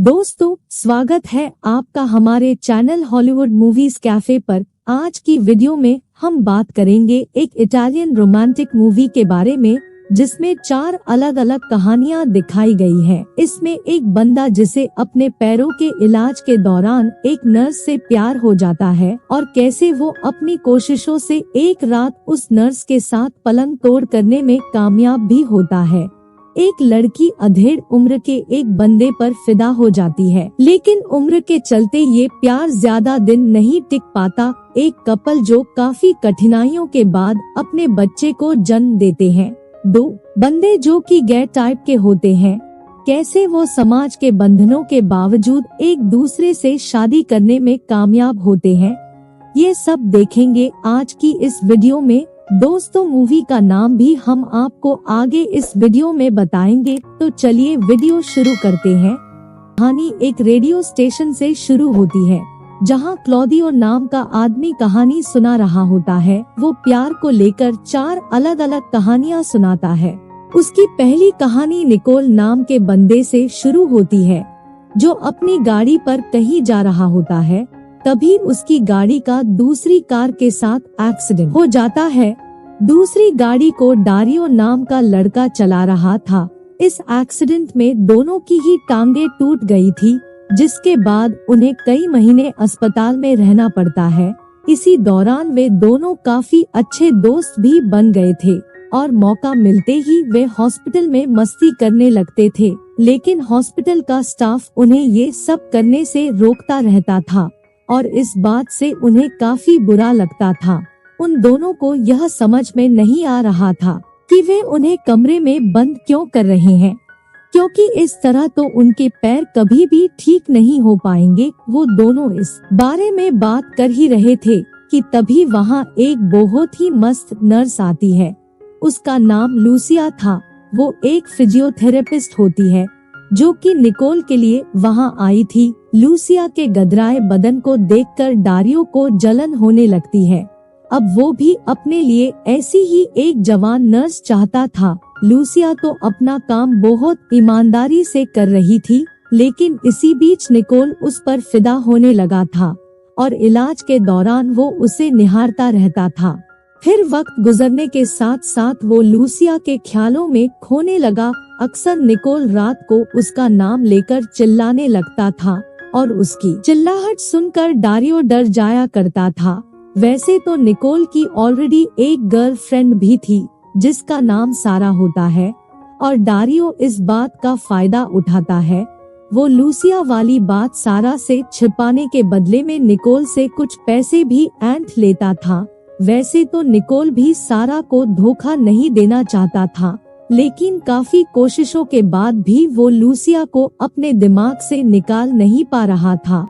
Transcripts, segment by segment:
दोस्तों, स्वागत है आपका हमारे चैनल हॉलीवुड मूवीज कैफे पर। आज की वीडियो में हम बात करेंगे एक इटालियन रोमांटिक मूवी के बारे में जिसमें 4 अलग अलग कहानियां दिखाई गई हैं। इसमें एक बंदा जिसे अपने पैरों के इलाज के दौरान एक नर्स से प्यार हो जाता है और कैसे वो अपनी कोशिशों से एक रात उस नर्स के साथ पलंग तोड़ करने में कामयाब भी होता है। एक लड़की अधेड़ उम्र के एक बंदे पर फिदा हो जाती है, लेकिन उम्र के चलते ये प्यार ज्यादा दिन नहीं टिक पाता। एक कपल जो काफी कठिनाइयों के बाद अपने बच्चे को जन्म देते हैं। 2 बंदे जो कि गैर टाइप के होते हैं, कैसे वो समाज के बंधनों के बावजूद एक दूसरे से शादी करने में कामयाब होते हैं, ये सब देखेंगे आज की इस वीडियो में। दोस्तों, मूवी का नाम भी हम आपको आगे इस वीडियो में बताएंगे, तो चलिए वीडियो शुरू करते हैं। कहानी एक रेडियो स्टेशन से शुरू होती है जहां क्लॉदियो नाम का आदमी कहानी सुना रहा होता है। वो प्यार को लेकर 4 अलग अलग कहानियां सुनाता है। उसकी पहली कहानी निकोल नाम के बंदे से शुरू होती है जो अपनी गाड़ी पर कहीं जा रहा होता है। तभी उसकी गाड़ी का दूसरी कार के साथ एक्सीडेंट हो जाता है। दूसरी गाड़ी को डारियो नाम का लड़का चला रहा था। इस एक्सीडेंट में दोनों की ही टांगे टूट गई थी, जिसके बाद उन्हें कई महीने अस्पताल में रहना पड़ता है। इसी दौरान वे दोनों काफी अच्छे दोस्त भी बन गए थे और मौका मिलते ही वे हॉस्पिटल में मस्ती करने लगते थे, लेकिन हॉस्पिटल का स्टाफ उन्हें ये सब करने से रोकता रहता था और इस बात से उन्हें काफी बुरा लगता था। उन दोनों को यह समझ में नहीं आ रहा था कि वे उन्हें कमरे में बंद क्यों कर रहे हैं, क्योंकि इस तरह तो उनके पैर कभी भी ठीक नहीं हो पाएंगे। वो दोनों इस बारे में बात कर ही रहे थे कि तभी वहाँ एक बहुत ही मस्त नर्स आती है। उसका नाम लूसिया था। वो एक फिजियोथेरेपिस्ट होती है जो कि निकोल के लिए वहाँ आई थी। लूसिया के गदराए बदन को देखकर डारियो को जलन होने लगती है। अब वो भी अपने लिए ऐसी ही एक जवान नर्स चाहता था। लूसिया तो अपना काम बहुत ईमानदारी से कर रही थी, लेकिन इसी बीच निकोल उस पर फिदा होने लगा था और इलाज के दौरान वो उसे निहारता रहता था। फिर वक्त गुजरने के साथ साथ वो लूसिया के ख्यालों में खोने लगा। अक्सर निकोल रात को उसका नाम लेकर चिल्लाने लगता था और उसकी चिल्लाहट सुनकर डारियो डर जाया करता था। वैसे तो निकोल की ऑलरेडी एक गर्लफ्रेंड भी थी जिसका नाम सारा होता है और डारियो इस बात का फायदा उठाता है। वो लूसिया वाली बात सारा से छिपाने के बदले में निकोल से कुछ पैसे भी ऐंठ लेता था। वैसे तो निकोल भी सारा को धोखा नहीं देना चाहता था, लेकिन काफी कोशिशों के बाद भी वो लूसिया को अपने दिमाग से निकाल नहीं पा रहा था।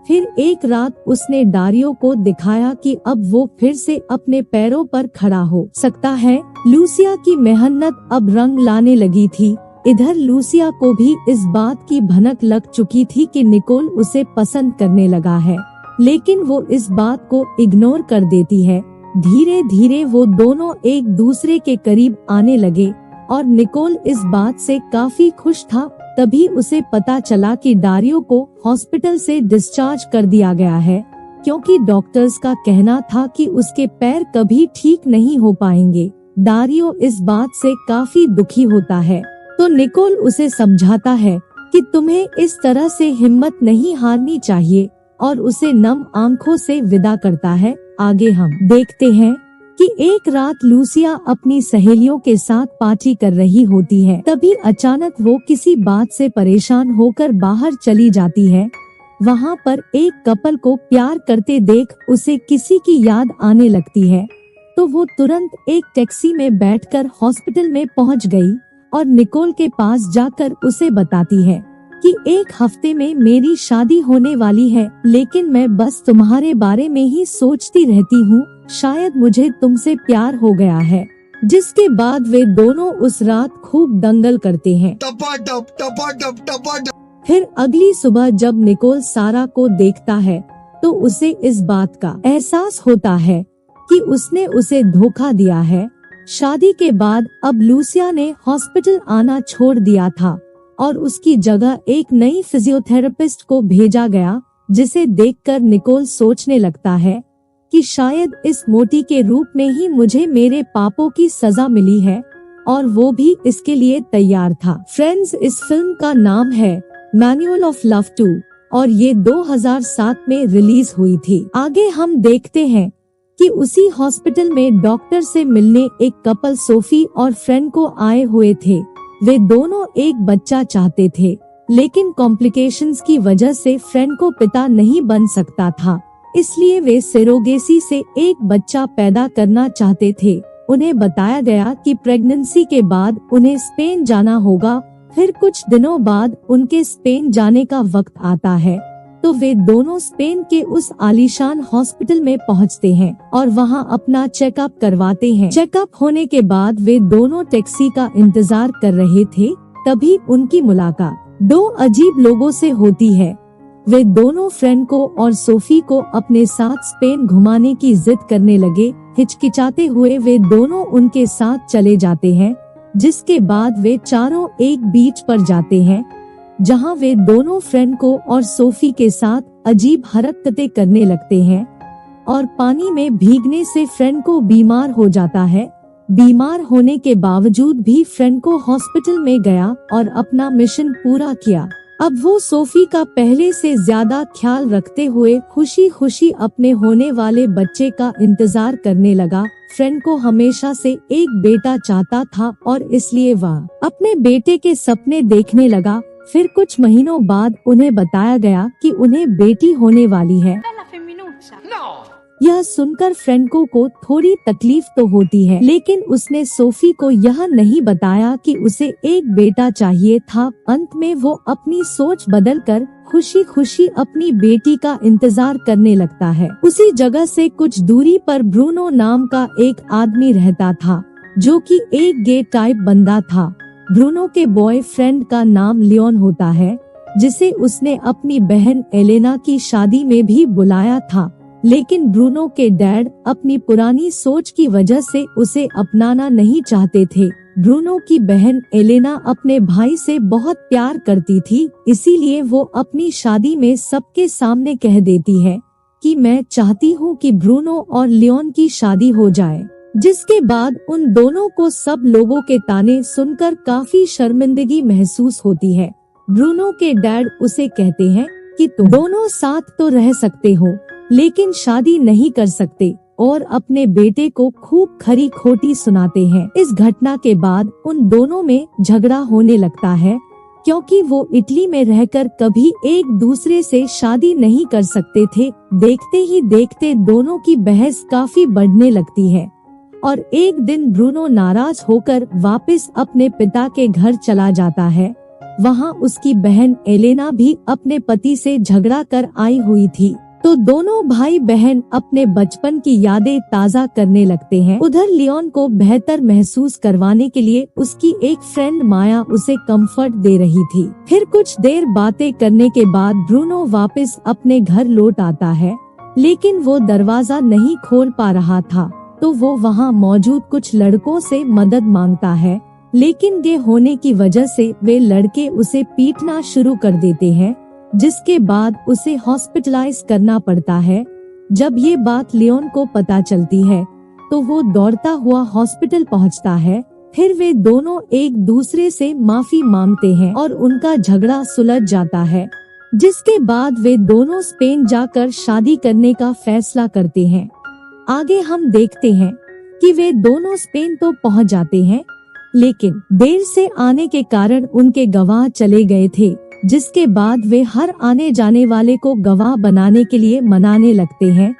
फिर एक रात उसने डारियो को दिखाया कि अब वो फिर से अपने पैरों पर खड़ा हो सकता है। लूसिया की मेहनत अब रंग लाने लगी थी। इधर लूसिया को भी इस बात की भनक लग चुकी थी कि निकोल उसे पसंद करने लगा है, लेकिन वो इस बात को इग्नोर कर देती है। धीरे धीरे वो दोनों एक दूसरे के करीब आने लगे और निकोल इस बात से काफी खुश था। तभी उसे पता चला कि डारियो को हॉस्पिटल से डिस्चार्ज कर दिया गया है, क्योंकि डॉक्टर्स का कहना था कि उसके पैर कभी ठीक नहीं हो पाएंगे। डारियो इस बात से काफी दुखी होता है, तो निकोल उसे समझाता है कि तुम्हें इस तरह से हिम्मत नहीं हारनी चाहिए और उसे नम आंखों से विदा करता है। आगे हम देखते हैं कि एक रात लूसिया अपनी सहेलियों के साथ पार्टी कर रही होती है। तभी अचानक वो किसी बात से परेशान होकर बाहर चली जाती है। वहाँ पर एक कपल को प्यार करते देख उसे किसी की याद आने लगती है, तो वो तुरंत एक टैक्सी में बैठकर हॉस्पिटल में पहुँच गई और निकोल के पास जाकर उसे बताती है कि 1 हफ्ते में मेरी शादी होने वाली है, लेकिन मैं बस तुम्हारे बारे में ही सोचती रहती हूँ। शायद मुझे तुमसे प्यार हो गया है। जिसके बाद वे दोनों उस रात खूब दंगल करते हैं। फिर अगली सुबह जब निकोल सारा को देखता है तो उसे इस बात का एहसास होता है कि उसने उसे धोखा दिया है। शादी के बाद अब लूसिया ने हॉस्पिटल आना छोड़ दिया था और उसकी जगह एक नई फिजियोथेरेपिस्ट को भेजा गया, जिसे देखकर निकोल सोचने लगता है कि शायद इस मोटी के रूप में ही मुझे मेरे पापों की सजा मिली है, और वो भी इसके लिए तैयार था। फ्रेंड्स, इस फिल्म का नाम है मैनुअल ऑफ लव 2 और ये 2007 में रिलीज हुई थी। आगे हम देखते हैं कि उसी हॉस्पिटल में डॉक्टर से मिलने एक कपल सोफी और फ्रेंड को आए हुए थे। वे दोनों एक बच्चा चाहते थे, लेकिन कॉम्प्लिकेशंस की वजह से फ्रेंड को पिता नहीं बन सकता था, इसलिए वे सेरोगेसी से एक बच्चा पैदा करना चाहते थे। उन्हें बताया गया कि प्रेगनेंसी के बाद उन्हें स्पेन जाना होगा। फिर कुछ दिनों बाद उनके स्पेन जाने का वक्त आता है, तो वे दोनों स्पेन के उस आलीशान हॉस्पिटल में पहुंचते हैं और वहां अपना चेकअप करवाते हैं। चेकअप होने के बाद वे दोनों टैक्सी का इंतजार कर रहे थे, तभी उनकी मुलाकात दो अजीब लोगों से होती है। वे दोनों फ्रेंड को और सोफी को अपने साथ स्पेन घुमाने की जिद करने लगे। हिचकिचाते हुए वे दोनों उनके साथ चले जाते हैं, जिसके बाद वे चारों एक बीच पर जाते हैं, जहां वे दोनों फ्रेंड को और सोफी के साथ अजीब हरकतें करने लगते हैं और पानी में भीगने से फ्रेंड को बीमार हो जाता है। बीमार होने के बावजूद भी फ्रेंड को हॉस्पिटल में गया और अपना मिशन पूरा किया। अब वो सोफी का पहले से ज्यादा ख्याल रखते हुए खुशी खुशी अपने होने वाले बच्चे का इंतजार करने लगा। फ्रेंड को हमेशा से एक बेटा चाहता था और इसलिए वह अपने बेटे के सपने देखने लगा। फिर कुछ महीनों बाद उन्हें बताया गया कि उन्हें बेटी होने वाली है। यह सुनकर फ्रेंको को थोड़ी तकलीफ तो होती है, लेकिन उसने सोफी को यह नहीं बताया कि उसे एक बेटा चाहिए था। अंत में वो अपनी सोच बदलकर खुशी खुशी अपनी बेटी का इंतजार करने लगता है। उसी जगह से कुछ दूरी पर ब्रूनो नाम का एक आदमी रहता था, जो कि एक गे टाइप बंदा था। ब्रूनो के बॉयफ्रेंड का नाम लियोन होता है, जिसे उसने अपनी बहन एलेना की शादी में भी बुलाया था, लेकिन ब्रूनो के डैड अपनी पुरानी सोच की वजह से उसे अपनाना नहीं चाहते थे। ब्रूनो की बहन एलेना अपने भाई से बहुत प्यार करती थी, इसीलिए वो अपनी शादी में सबके सामने कह देती है कि मैं चाहती हूँ कि ब्रूनो और लियोन की शादी हो जाए, जिसके बाद उन दोनों को सब लोगों के ताने सुनकर काफी शर्मिंदगी महसूस होती है। ब्रूनो के डैड उसे कहते हैं कि तुम दोनों साथ तो रह सकते हो, लेकिन शादी नहीं कर सकते, और अपने बेटे को खूब खरी खोटी सुनाते हैं। इस घटना के बाद उन दोनों में झगड़ा होने लगता है, क्योंकि वो इटली में रहकर कभी एक दूसरे से शादी नहीं कर सकते थे। देखते ही देखते दोनों की बहस काफी बढ़ने लगती है और एक दिन ब्रूनो नाराज होकर वापस अपने पिता के घर चला जाता है। वहाँ उसकी बहन एलेना भी अपने पति से झगड़ा कर आई हुई थी, तो दोनों भाई बहन अपने बचपन की यादें ताज़ा करने लगते हैं। उधर लियोन को बेहतर महसूस करवाने के लिए उसकी एक फ्रेंड माया उसे कंफर्ट दे रही थी। फिर कुछ देर बातें करने के बाद ब्रूनो वापस अपने घर लौट आता है, लेकिन वो दरवाजा नहीं खोल पा रहा था, तो वो वहाँ मौजूद कुछ लड़कों से मदद मांगता है, लेकिन गे होने की वजह से वे लड़के उसे पीटना शुरू कर देते हैं, जिसके बाद उसे हॉस्पिटलाइज करना पड़ता है। जब ये बात लियोन को पता चलती है, तो वो दौड़ता हुआ हॉस्पिटल पहुंचता है। फिर वे दोनों एक दूसरे से माफी मांगते हैं और उनका झगड़ा सुलझ जाता है, जिसके बाद वे दोनों स्पेन जाकर शादी करने का फैसला करते हैं। आगे हम देखते हैं कि वे दोनों स्पेन तो पहुंच जाते हैं, लेकिन देर से आने के कारण उनके गवाह चले गए थे, जिसके बाद वे हर आने जाने वाले को गवाह बनाने के लिए मनाने लगते हैं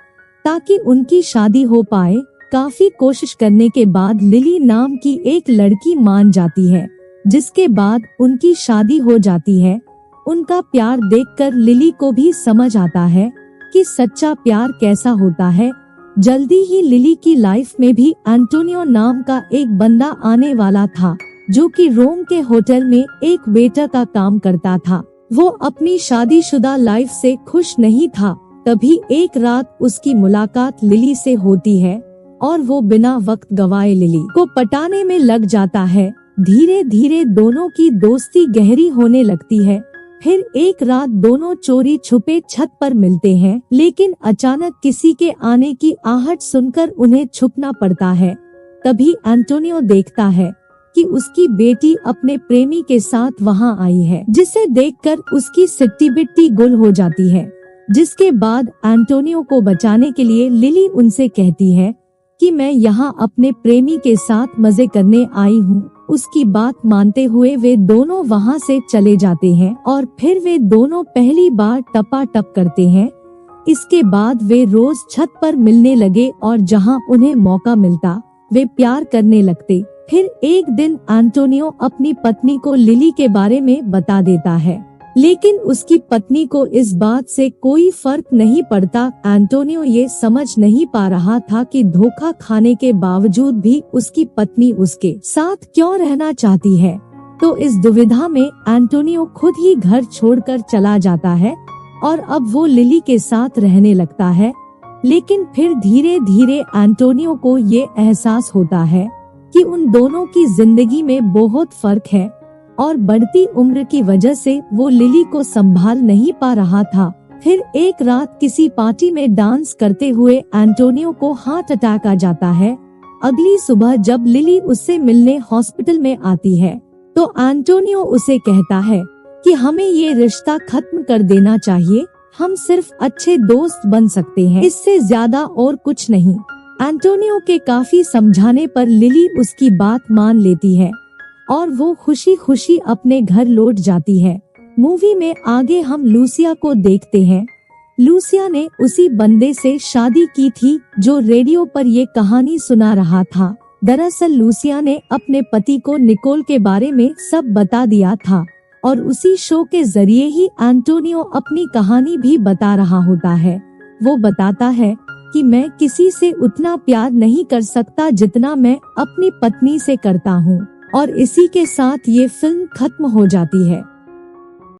ताकि उनकी शादी हो पाए। काफी कोशिश करने के बाद लिली नाम की एक लड़की मान जाती है, जिसके बाद उनकी शादी हो जाती है। उनका प्यार देखकर लिली को भी समझ आता है कि सच्चा प्यार कैसा होता है। जल्दी ही लिली की लाइफ में भी एंटोनियो नाम का एक बंदा आने वाला था, जो कि रोम के होटल में एक वेटर का काम करता था। वो अपनी शादीशुदा लाइफ से खुश नहीं था। तभी एक रात उसकी मुलाकात लिली से होती है और वो बिना वक्त गवाए लिली को पटाने में लग जाता है। धीरे धीरे दोनों की दोस्ती गहरी होने लगती है। फिर एक रात दोनों चोरी छुपे छत पर मिलते हैं, लेकिन अचानक किसी के आने की आहट सुनकर उन्हें छुपना पड़ता है। तभी एंटोनियो देखता है कि उसकी बेटी अपने प्रेमी के साथ वहां आई है, जिसे देखकर उसकी सिट्टी बिट्टी गुल हो जाती है। जिसके बाद एंटोनियो को बचाने के लिए लिली उनसे कहती है कि मैं यहाँ अपने प्रेमी के साथ मजे करने आई हूँ। उसकी बात मानते हुए वे दोनों वहाँ से चले जाते हैं और फिर वे दोनों पहली बार टपाटप करते हैं। इसके बाद वे रोज छत पर मिलने लगे और जहाँ उन्हें मौका मिलता वे प्यार करने लगते। फिर एक दिन एंटोनियो अपनी पत्नी को लिली के बारे में बता देता है, लेकिन उसकी पत्नी को इस बात से कोई फर्क नहीं पड़ता। एंटोनियो ये समझ नहीं पा रहा था कि धोखा खाने के बावजूद भी उसकी पत्नी उसके साथ क्यों रहना चाहती है। तो इस दुविधा में एंटोनियो खुद ही घर छोड़कर चला जाता है और अब वो लिली के साथ रहने लगता है। लेकिन फिर धीरे धीरे एंटोनियो को ये एहसास होता है कि उन दोनों की जिंदगी में बहुत फर्क है और बढ़ती उम्र की वजह से वो लिली को संभाल नहीं पा रहा था। फिर एक रात किसी पार्टी में डांस करते हुए एंटोनियो को हार्ट अटैक आ जाता है। अगली सुबह जब लिली उससे मिलने हॉस्पिटल में आती है तो एंटोनियो उसे कहता है कि हमें ये रिश्ता खत्म कर देना चाहिए, हम सिर्फ अच्छे दोस्त बन सकते हैं, इससे ज्यादा और कुछ नहीं। एंटोनियो के काफी समझाने पर लिली उसकी बात मान लेती है और वो खुशी खुशी अपने घर लौट जाती है। मूवी में आगे हम लूसिया को देखते हैं। लूसिया ने उसी बंदे से शादी की थी जो रेडियो पर ये कहानी सुना रहा था। दरअसल लूसिया ने अपने पति को निकोल के बारे में सब बता दिया था और उसी शो के जरिए ही एंटोनियो अपनी कहानी भी बता रहा होता है। वो बताता है कि मैं किसी से उतना प्यार नहीं कर सकता जितना मैं अपनी पत्नी से करता हूँ। और इसी के साथ ये फिल्म खत्म हो जाती है।